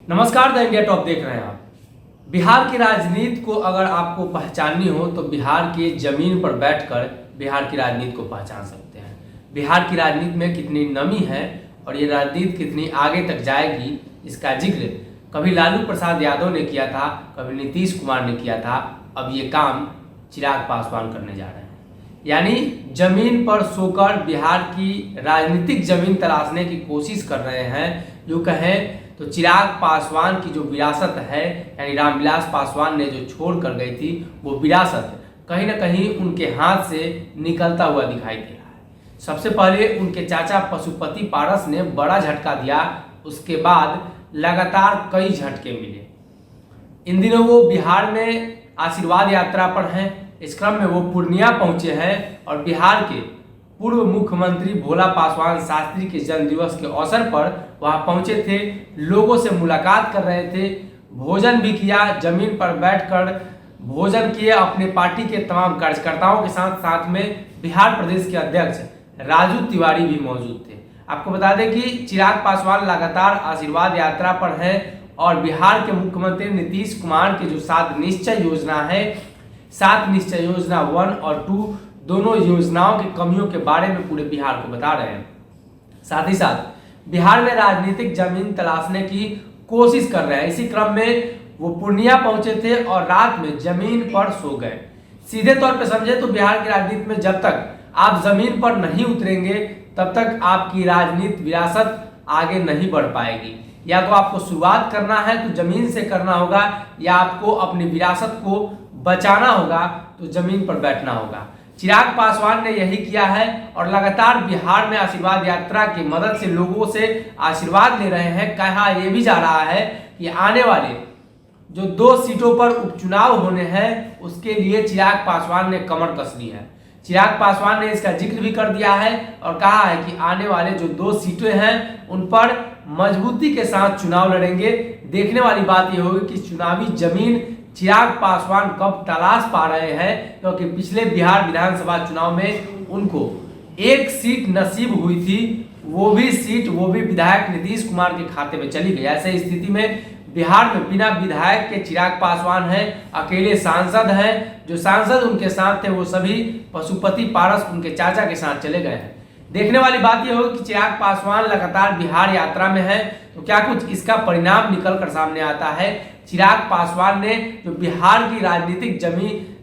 नमस्कार, the India top देख रहे हैं आप। बिहार की राजनीति को अगर आपको पहचाननी हो तो बिहार की जमीन पर बैठकर बिहार की राजनीति को पहचान सकते हैं। बिहार की राजनीति में कितनी नमी है और ये राजनीति कितनी आगे तक जाएगी, इसका जिक्र कभी लालू प्रसाद यादव ने किया था, कभी नीतीश कुमार ने किया था। अब ये काम चिराग पासवान करने जा रहे हैं। यानी जमीन पर सोकर बिहार की राजनीतिक जमीन तलाशने की कोशिश कर रहे हैं। यूँ कहें तो चिराग पासवान की जो विरासत है, यानी रामविलास पासवान ने जो छोड़ कर गई थी, वो विरासत कहीं ना कहीं उनके हाथ से निकलता हुआ दिखाई दे रहा है। सबसे पहले उनके चाचा पशुपति पारस ने बड़ा झटका दिया, उसके बाद लगातार कई झटके मिले। इन दिनों वो बिहार में आशीर्वाद यात्रा पर हैं। इस क्रम में वो पूर्णिया पहुंचे हैं और बिहार के पूर्व मुख्यमंत्री भोला पासवान शास्त्री के जन्मदिवस के अवसर पर वहां पहुंचे थे, लोगों से मुलाकात कर रहे थे, भोजन भी किया, जमीन पर बैठकर भोजन किए अपने पार्टी के तमाम कार्यकर्ताओं के साथ। साथ में बिहार प्रदेश के अध्यक्ष राजू तिवारी भी मौजूद थे। आपको बता दें कि चिराग पासवान लगातार आशीर्वाद यात्रा पर हैं और बिहार के मुख्यमंत्री नीतीश कुमार के जो 7 निश्चय योजना है, 7 निश्चय योजना 1 और 2 दोनों योजनाओं की कमियों के बारे में पूरे बिहार को बता रहे हैं। साथ ही साथ बिहार में राजनीतिक जमीन तलाशने की कोशिश कर रहे हैं। इसी क्रम में वो पूर्णिया पहुंचे थे और रात में जमीन पर सो गए। सीधे तौर पे समझे तो बिहार की राजनीति में जब तक आप जमीन पर नहीं उतरेंगे तब तक आपकी राजनीतिक विरासत आगे नहीं बढ़ पाएगी। या तो आपको शुरुआत करना है तो जमीन से करना होगा, या आपको अपनी विरासत को बचाना होगा तो जमीन पर बैठना होगा। चिराग पासवान ने यही किया है और लगातार बिहार में आशीर्वाद यात्रा की मदद से लोगों से आशीर्वाद ले रहे हैं। कहा यह भी जा रहा है कि आने वाले जो 2 सीटों पर उपचुनाव होने हैं उसके लिए चिराग पासवान ने कमर कस ली है। चिराग पासवान ने इसका जिक्र भी कर दिया है और कहा है कि आने वाले जो 2 सीटें हैं उन पर मजबूती के साथ चुनाव लड़ेंगे। देखने वाली बात यह होगी कि चुनावी जमीन चिराग पासवान कब तलाश पा रहे हैं, क्योंकि पिछले बिहार विधानसभा चुनाव में उनको 1 सीट नसीब हुई थी, वो भी सीट विधायक नीतीश कुमार के खाते में चली गई। ऐसे स्थिति में बिहार में बिना विधायक के चिराग पासवान हैं, अकेले सांसद हैं। जो सांसद उनके साथ थे वो सभी पशुपति पारस उनके चाचा के साथ चले गए हैं। देखने वाली बात यह होगी कि चिराग पासवान लगातार बिहार यात्रा में है तो क्या कुछ इसका परिणाम निकल कर सामने आता है। चिराग पासवान ने जो बिहार की राजनीतिक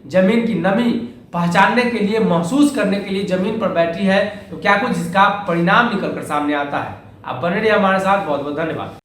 जमीन की नमी पहचानने के लिए, महसूस करने के लिए जमीन पर बैठी है, तो क्या कुछ इसका परिणाम निकल कर सामने आता है। आप बने रहिए हमारे साथ। बहुत बहुत धन्यवाद।